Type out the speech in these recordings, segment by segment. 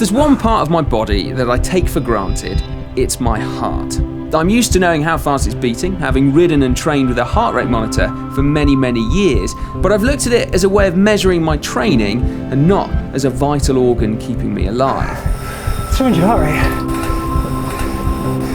there's one part of my body that I take for granted, it's my heart. I'm used to knowing how fast it's beating, having ridden and trained with a heart rate monitor for many, many years, but I've looked at it as a way of measuring my training and not as a vital organ keeping me alive. 200 heart rate.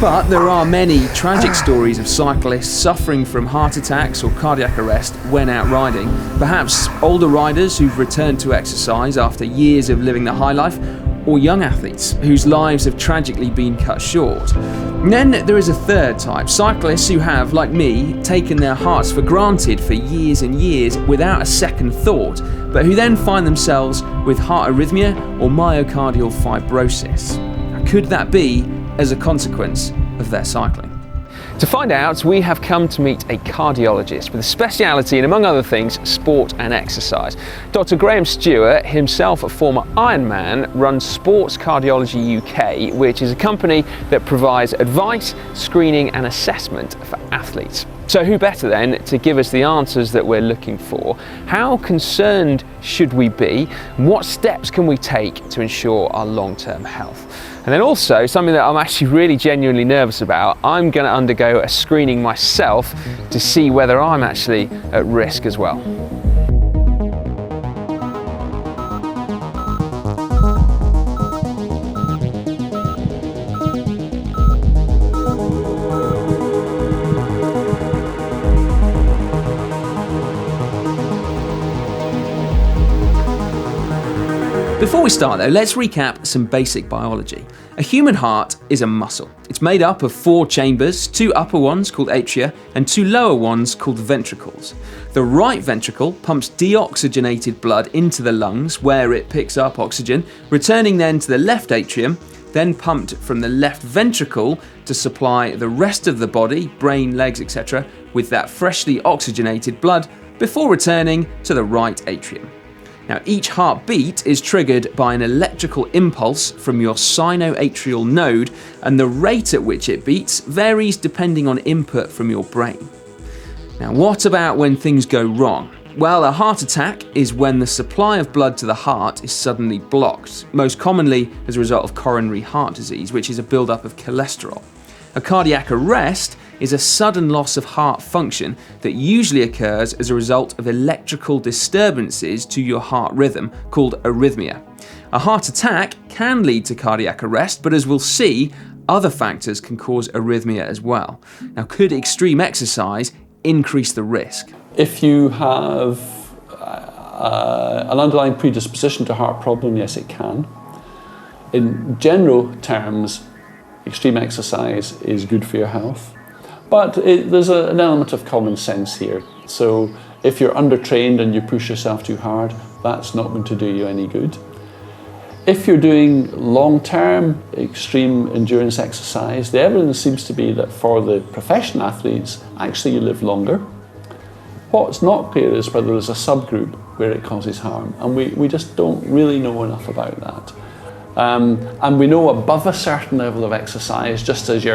But there are many tragic stories of cyclists suffering from heart attacks or cardiac arrest when out riding, perhaps older riders who've returned to exercise after years of living the high life, or young athletes whose lives have tragically been cut short. And then there is a third type, cyclists who have, like me, taken their hearts for granted for years and years without a second thought, but who then find themselves with heart arrhythmia or myocardial fibrosis. Now, could that be as a consequence of their cycling? To find out, we have come to meet a cardiologist with a speciality in, among other things, sport and exercise. Dr. Graham Stewart, himself a former Ironman, runs Sports Cardiology UK, which is a company that provides advice, screening and assessment for athletes. So who better then to give us the answers that we're looking for? How concerned should we be? What steps can we take to ensure our long-term health? And then also, something that I'm actually really genuinely nervous about, I'm going to undergo a screening myself to see whether I'm actually at risk as well. Before we start though, let's recap some basic biology. A human heart is a muscle. It's made up of 4 chambers, 2 upper ones called atria and 2 lower ones called ventricles. The right ventricle pumps deoxygenated blood into the lungs where it picks up oxygen, returning then to the left atrium, then pumped from the left ventricle to supply the rest of the body, brain, legs, etc., with that freshly oxygenated blood before returning to the right atrium. Now, each heartbeat is triggered by an electrical impulse from your sinoatrial node, and the rate at which it beats varies depending on input from your brain. Now, what about when things go wrong? Well, a heart attack is when the supply of blood to the heart is suddenly blocked, most commonly as a result of coronary heart disease, which is a buildup of cholesterol. A cardiac arrest is a sudden loss of heart function that usually occurs as a result of electrical disturbances to your heart rhythm, called arrhythmia. A heart attack can lead to cardiac arrest, but as we'll see, other factors can cause arrhythmia as well. Now, could extreme exercise increase the risk? If you have an underlying predisposition to heart problem, yes, it can. In general terms, extreme exercise is good for your health. But there's an element of common sense here. So if you're undertrained and you push yourself too hard, that's not going to do you any good. If you're doing long-term extreme endurance exercise, the evidence seems to be that for the professional athletes, actually you live longer. What's not clear is whether there's a subgroup where it causes harm, and we just don't really know enough about that. And we know above a certain level of exercise, just as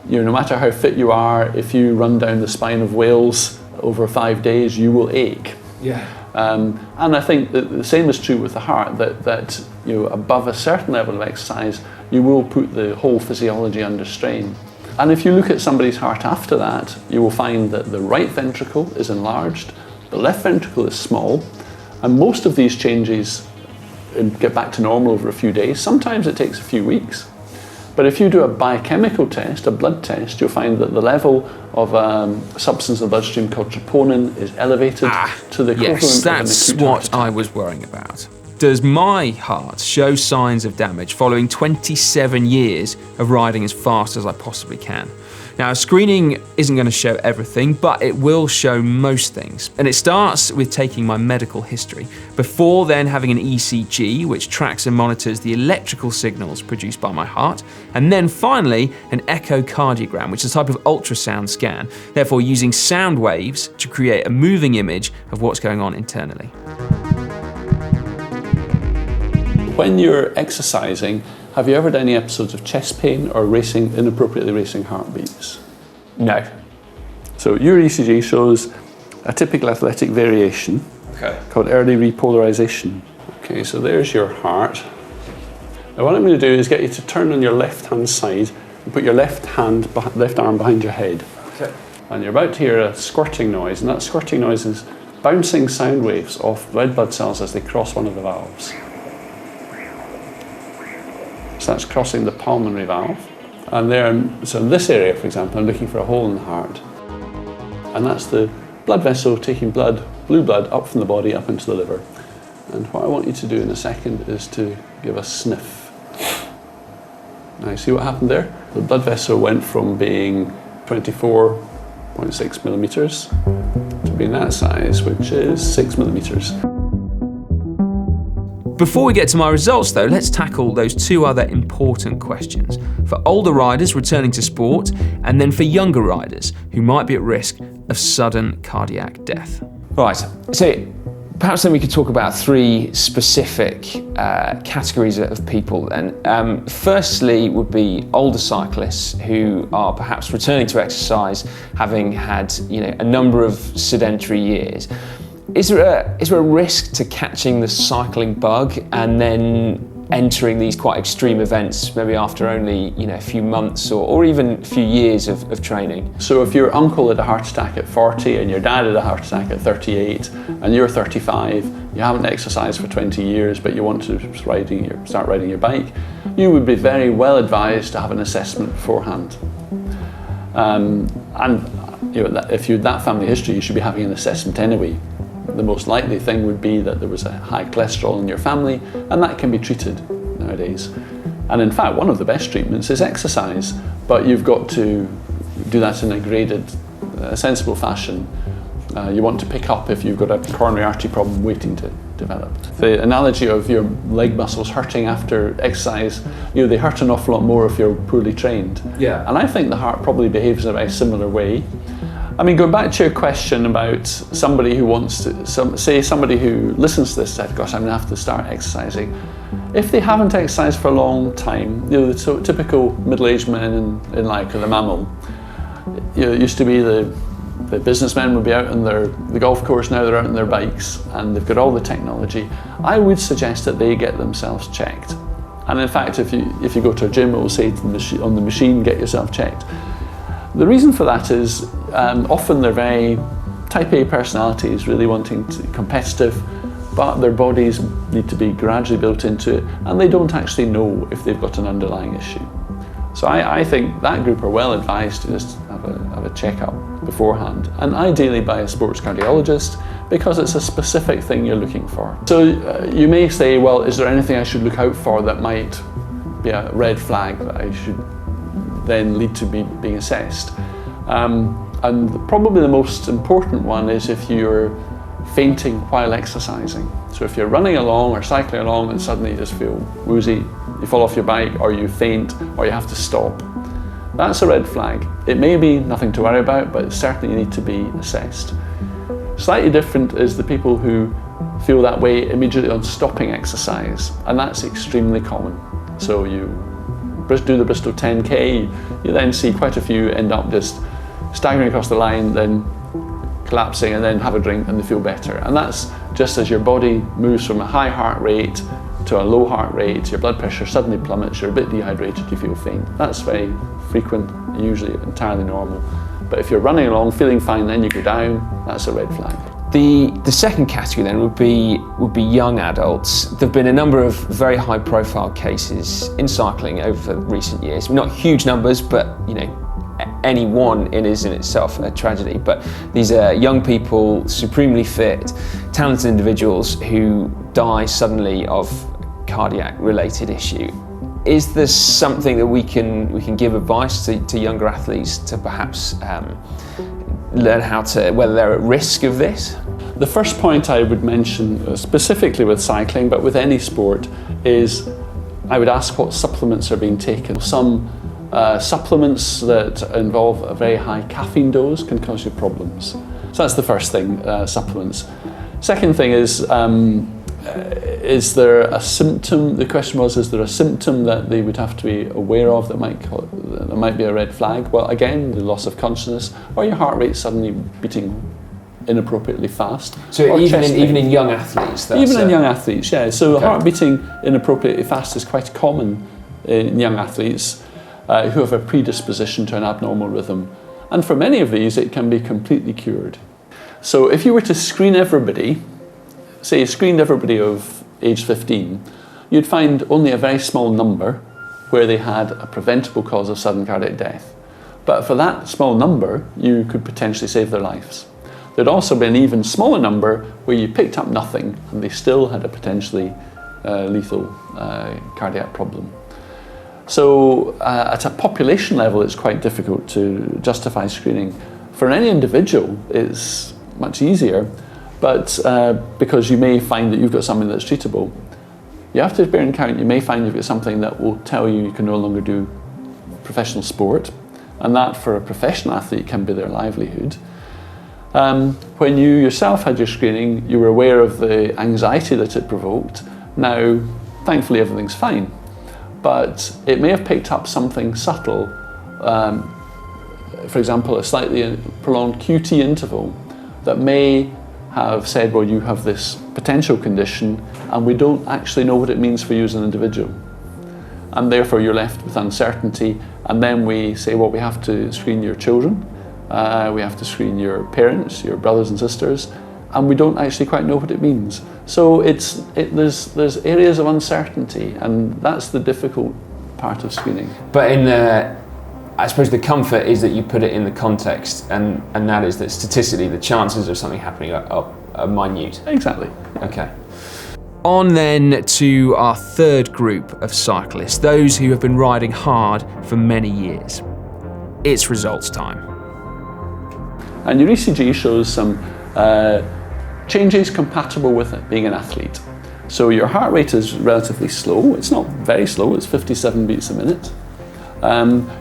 no matter how fit you are, if you run down the spine of Wales over 5 days, you will ache. Yeah. And I think that the same is true with the heart, that above a certain level of exercise, you will put the whole physiology under strain. And if you look at somebody's heart after that, you will find that the right ventricle is enlarged, the left ventricle is small, and most of these changes get back to normal over a few days. Sometimes it takes a few weeks. But if you do a biochemical test, a blood test, you'll find that the level of a substance in the bloodstream called troponin is elevated to the equivalent of an acute Yes, that's what I was worrying about. Does my heart show signs of damage following 27 years of riding as fast as I possibly can? Now, screening isn't going to show everything, but it will show most things. And it starts with taking my medical history, before then having an ECG, which tracks and monitors the electrical signals produced by my heart, and then finally an echocardiogram, which is a type of ultrasound scan, therefore using sound waves to create a moving image of what's going on internally. When you're exercising, have you ever had any episodes of chest pain or inappropriately racing heartbeats? No. So your ECG shows a typical athletic variation called early repolarization. Okay, so there's your heart. Now what I'm going to do is get you to turn on your left-hand side and put your left arm behind your head. Okay. And you're about to hear a squirting noise, and that squirting noise is bouncing sound waves off red blood cells as they cross one of the valves. So that's crossing the pulmonary valve. And so in this area, for example, I'm looking for a hole in the heart. And that's the blood vessel taking blue blood up from the body up into the liver. And what I want you to do in a second is to give a sniff. Now you see what happened there? The blood vessel went from being 24.6 millimeters to being that size, which is 6 millimeters. Before we get to my results though, let's tackle those two other important questions. For older riders returning to sport, and then for younger riders who might be at risk of sudden cardiac death. Right, so perhaps then we could talk about three specific categories of people then. Firstly would be older cyclists who are perhaps returning to exercise having had a number of sedentary years. Is there a risk to catching the cycling bug and then entering these quite extreme events maybe after only a few months or even a few years of training? So if your uncle had a heart attack at 40 and your dad had a heart attack at 38 and you're 35, you haven't exercised for 20 years but you want to start riding your bike, you would be very well advised to have an assessment beforehand. And if you had that family history, you should be having an assessment anyway. The most likely thing would be that there was a high cholesterol in your family, and that can be treated nowadays. And in fact, one of the best treatments is exercise, but you've got to do that in a graded, sensible fashion. You want to pick up if you've got a coronary artery problem waiting to develop. The analogy of your leg muscles hurting after exercise, they hurt an awful lot more if you're poorly trained. Yeah. And I think the heart probably behaves in a very similar way. I mean, going back to your question about somebody who wants to, say somebody who listens to this and said, gosh, I'm going to have to start exercising. If they haven't exercised for a long time, the typical middle-aged men in like the mammal, it used to be the businessmen would be out on the golf course, now they're out on their bikes and they've got all the technology. I would suggest that they get themselves checked. And in fact, if you go to a gym, it will say on the machine, get yourself checked. The reason for that is often they're very type A personalities, really wanting to be competitive, but their bodies need to be gradually built into it, and they don't actually know if they've got an underlying issue. So I think that group are well advised to just have a checkup beforehand, and ideally by a sports cardiologist, because it's a specific thing you're looking for. So you may say, well, is there anything I should look out for that might be a red flag that I should then lead to being assessed? And probably the most important one is if you're fainting while exercising. So if you're running along or cycling along and suddenly you just feel woozy, you fall off your bike or you faint or you have to stop, that's a red flag. It may be nothing to worry about, but certainly you need to be assessed. Slightly different is the people who feel that way immediately on stopping exercise, and that's extremely common. So you do the Bristol 10K, you then see quite a few end up just staggering across the line, then collapsing, and then have a drink and they feel better. And that's just as your body moves from a high heart rate to a low heart rate, your blood pressure suddenly plummets, you're a bit dehydrated, you feel faint. That's very frequent, usually entirely normal. But if you're running along, feeling fine, then you go down, that's a red flag. The second category then would be young adults. There have been a number of very high profile cases in cycling over recent years. Not huge numbers, but any one is in itself a tragedy. But these are young people, supremely fit, talented individuals who die suddenly of cardiac related issue. Is there something that we can give advice to younger athletes to perhaps learn whether they're at risk of this? The first point I would mention, specifically with cycling, but with any sport, is I would ask what supplements are being taken. Some supplements that involve a very high caffeine dose can cause you problems. So that's the first thing, supplements. Second thing is there a symptom? The question was, is there a symptom that they would have to be aware of that might be a red flag? Well, again, the loss of consciousness or your heart rate suddenly beating inappropriately fast. So or even chest in pain. young athletes? That's Even in young athletes, yeah. So Okay. heart beating inappropriately fast is quite common in young athletes who have a predisposition to an abnormal rhythm. And for many of these, it can be completely cured. So if you were to screen everybody, say screened everybody of age 15, you'd find only a very small number where they had a preventable cause of sudden cardiac death. But for that small number, you could potentially save their lives. There'd also be an even smaller number where you picked up nothing and they still had a potentially lethal cardiac problem. So at a population level, it's quite difficult to justify screening. For any individual, it's much easier, but because you may find that you've got something that's treatable, you have to bear in account you may find you've got something that will tell you can no longer do professional sport, and that for a professional athlete can be their livelihood. When you yourself had your screening, you were aware of the anxiety that it provoked. Now, thankfully everything's fine, but it may have picked up something subtle, for example, a slightly prolonged QT interval that may have said, well, you have this potential condition and we don't actually know what it means for you as an individual. And therefore you're left with uncertainty, and then we say, well, we have to screen your children, we have to screen your parents, your brothers and sisters, and we don't actually quite know what it means. So there's areas of uncertainty, and that's the difficult part of screening. But I suppose the comfort is that you put it in the context, and that is that statistically the chances of something happening are minute. Exactly. Okay. On then to our third group of cyclists, those who have been riding hard for many years. It's results time. And your ECG shows some changes compatible with it being an athlete. So your heart rate is relatively slow. It's not very slow, it's 57 beats a minute.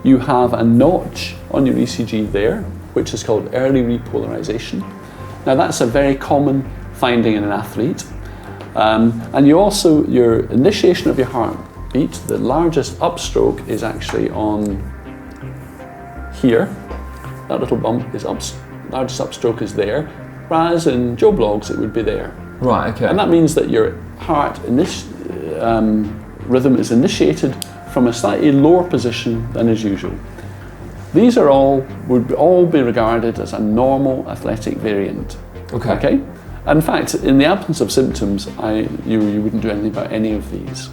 You have a notch on your ECG there, which is called early repolarization. Now that's a very common finding in an athlete. And you also, your initiation of your heartbeat, the largest upstroke is actually on here. That little bump is largest upstroke is there, whereas in Joe Bloggs it would be there. Right, okay. And that means that your heart rhythm is initiated from a slightly lower position than is usual. These would all be regarded as a normal athletic variant. Okay? In fact, in the absence of symptoms, you wouldn't do anything about any of these.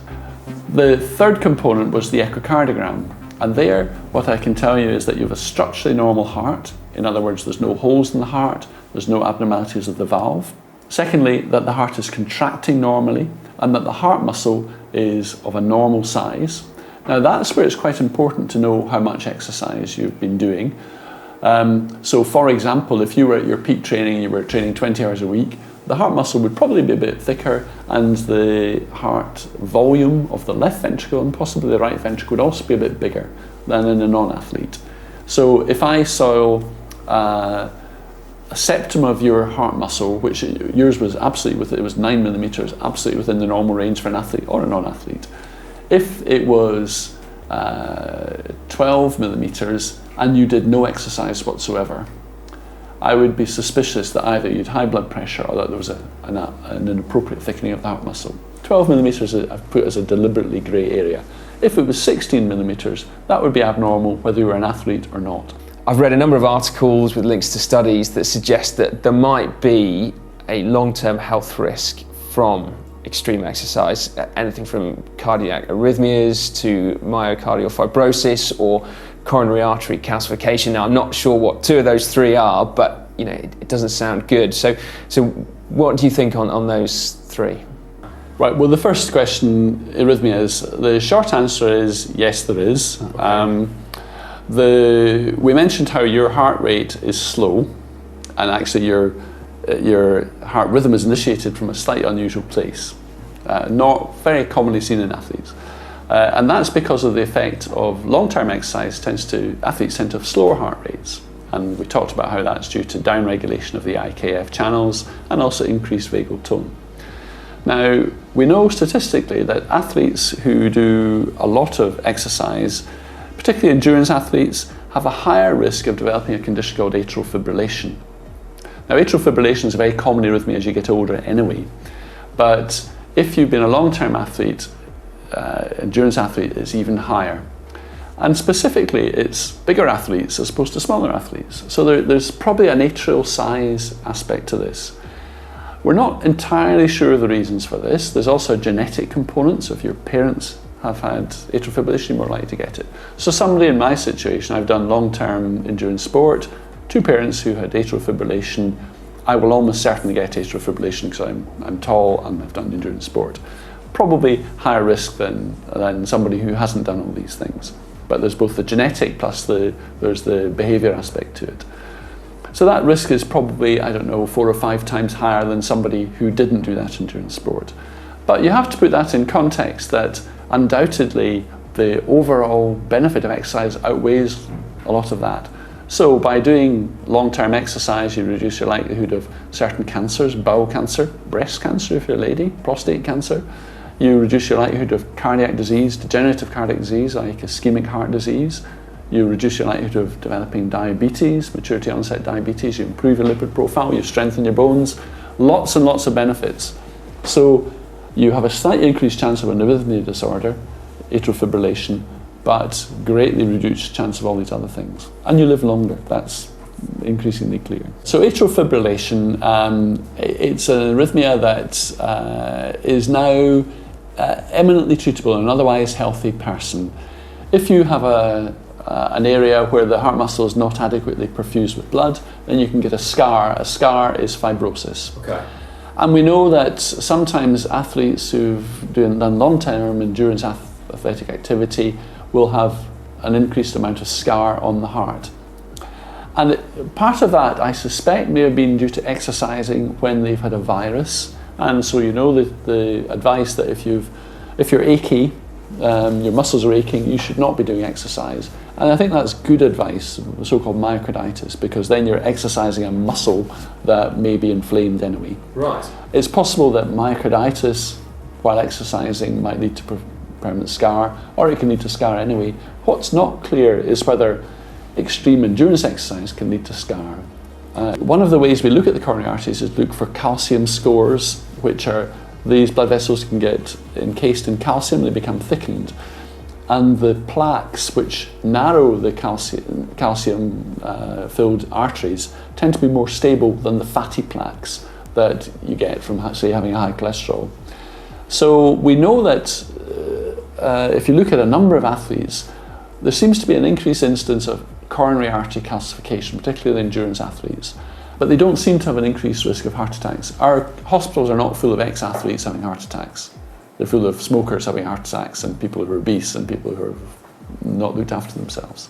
The third component was the echocardiogram. And there, what I can tell you is that you have a structurally normal heart. In other words, there's no holes in the heart, there's no abnormalities of the valve. Secondly, that the heart is contracting normally, and that the heart muscle is of a normal size. Now that's where it's quite important to know how much exercise you've been doing. So for example, if you were at your peak training, you were training 20 hours a week, the heart muscle would probably be a bit thicker, and the heart volume of the left ventricle and possibly the right ventricle would also be a bit bigger than in a non-athlete. So if I saw a septum of your heart muscle, which yours was absolutely it was 9 millimeters, absolutely within the normal range for an athlete or a non-athlete. If it was 12 millimeters and you did no exercise whatsoever, I would be suspicious that either you'd high blood pressure or that there was an inappropriate thickening of the heart muscle. 12 millimeters I've put as a deliberately grey area. If it was 16 millimeters, that would be abnormal whether you were an athlete or not. I've read a number of articles with links to studies that suggest that there might be a long-term health risk from extreme exercise, anything from cardiac arrhythmias to myocardial fibrosis or coronary artery calcification. Now, I'm not sure what two of those three are, but it doesn't sound good. So what do you think on those three? Right, well, the first question, arrhythmias, the short answer is yes, there is. Okay. We mentioned how your heart rate is slow, and actually your heart rhythm is initiated from a slightly unusual place, not very commonly seen in athletes. And that's because of the effect of long-term exercise. Athletes tend to have slower heart rates. And we talked about how that's due to downregulation of the IKF channels and also increased vagal tone. Now, we know statistically that athletes who do a lot of exercise, particularly endurance athletes, have a higher risk of developing a condition called atrial fibrillation. Now, atrial fibrillation is a very common arrhythmia as you get older anyway, but if you've been a long-term athlete, endurance athlete, it's even higher. And specifically, it's bigger athletes as opposed to smaller athletes. So there's probably an atrial size aspect to this. We're not entirely sure of the reasons for this. There's also a genetic component, so if your parents have had atrial fibrillation, you're more likely to get it. So somebody in my situation, I've done long-term endurance sport, 2 parents who had atrial fibrillation, I will almost certainly get atrial fibrillation because I'm tall and I've done endurance sport. Probably higher risk than somebody who hasn't done all these things. But there's both the genetic plus there's the behaviour aspect to it. So that risk is probably, I don't know, 4 or 5 times higher than somebody who didn't do that endurance sport. But you have to put that in context that undoubtedly the overall benefit of exercise outweighs a lot of that. So by doing long-term exercise, you reduce your likelihood of certain cancers, bowel cancer, breast cancer if you're a lady, prostate cancer. You reduce your likelihood of cardiac disease, degenerative cardiac disease like ischemic heart disease. You reduce your likelihood of developing diabetes, maturity onset diabetes. You improve your lipid profile, you strengthen your bones. Lots and lots of benefits. So you have a slightly increased chance of an arrhythmia disorder, atrial fibrillation, but greatly reduced chance of all these other things. And you live longer. That's increasingly clear. So atrial fibrillation, it's an arrhythmia that is now eminently treatable in an otherwise healthy person. If you have an area where the heart muscle is not adequately perfused with blood, then you can get a scar. A scar is fibrosis. Okay. And we know that sometimes athletes who've done long-term endurance athletic activity will have an increased amount of scar on the heart. And part of that, I suspect, may have been due to exercising when they've had a virus. And so you know the advice that if you're achy, your muscles are aching, you should not be doing exercise. And I think that's good advice, so-called myocarditis, because then you're exercising a muscle that may be inflamed anyway. Right. It's possible that myocarditis, while exercising, might lead to permanent scar, or it can lead to scar anyway. What's not clear is whether extreme endurance exercise can lead to scar. One of the ways we look at the coronary arteries is look for calcium scores, which are these blood vessels can get encased in calcium, they become thickened. And the plaques which narrow the calcium-filled arteries tend to be more stable than the fatty plaques that you get from, say, having a high cholesterol. So we know that if you look at a number of athletes, there seems to be an increased incidence of coronary artery calcification, particularly the endurance athletes, but they don't seem to have an increased risk of heart attacks. Our hospitals are not full of ex-athletes having heart attacks. They're full of smokers having heart attacks and people who are obese and people who are not looked after themselves.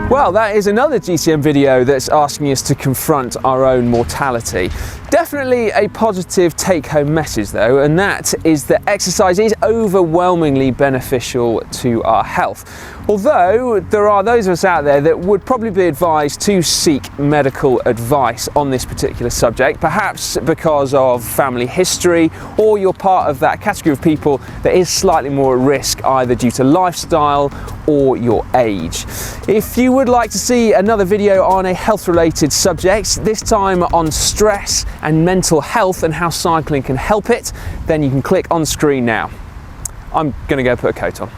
Well, that is another GCM video that's asking us to confront our own mortality. Definitely a positive take-home message though, and that is that exercise is overwhelmingly beneficial to our health. Although there are those of us out there that would probably be advised to seek medical advice on this particular subject, perhaps because of family history, or you're part of that category of people that is slightly more at risk either due to lifestyle or your age. If you would like to see another video on a health-related subject, this time on stress and mental health and how cycling can help it, then you can click on screen now. I'm going to go put a coat on.